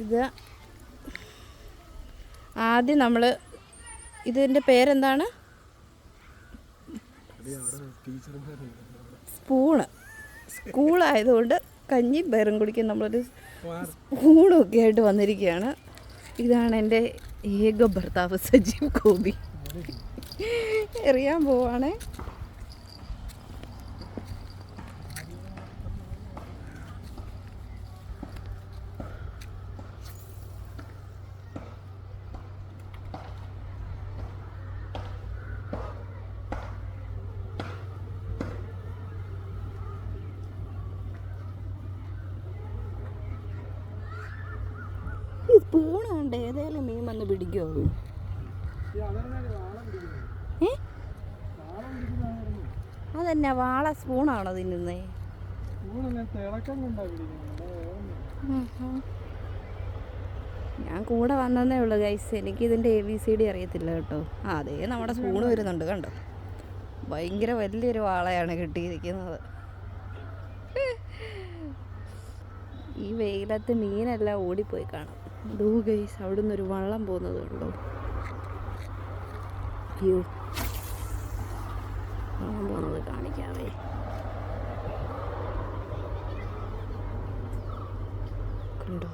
ഇത് ആദ്യം നമ്മൾ ഇതിൻ്റെ പേരെന്താണ്? സ്കൂളായതുകൊണ്ട് കഞ്ഞി പയറും കുടിക്കാൻ നമ്മളൊരു സ്പൂണും ഒക്കെ ആയിട്ട് വന്നിരിക്കുകയാണ്. ഇതാണ് എൻ്റെ ഏക ഭർത്താവ് സജീവ് ഗോപി. എറിയാൻ പോവാണേ. സ്പൂണുണ്ട്, ഏതായാലും മീൻ വന്ന് പിടിക്കുമോ? അതന്നെ വാള സ്പൂണാണോ തിന്നുന്നേ? ഞാൻ കൂടെ വന്നതേ ഉള്ളൂ ഗൈസ്. എനിക്കിതിൻ്റെ ABCD അറിയത്തില്ല കേട്ടോ. അതേ നമ്മുടെ സ്പൂണ് വരുന്നുണ്ട് കണ്ടോ. ഭയങ്കര വലിയൊരു വാളയാണ് കിട്ടിയിരിക്കുന്നത്. ഈ വെയിലത്ത് മീനെല്ലാം ഓടിപ്പോയി കാണും. ദൂ ഗൈസ്, അവിടെ നിന്നൊരു വള്ളം പോകുന്നത് കണ്ടോ. അയ്യോ, വള്ളം പോകുന്നത് കാണിക്കാവേ. കണ്ടോ.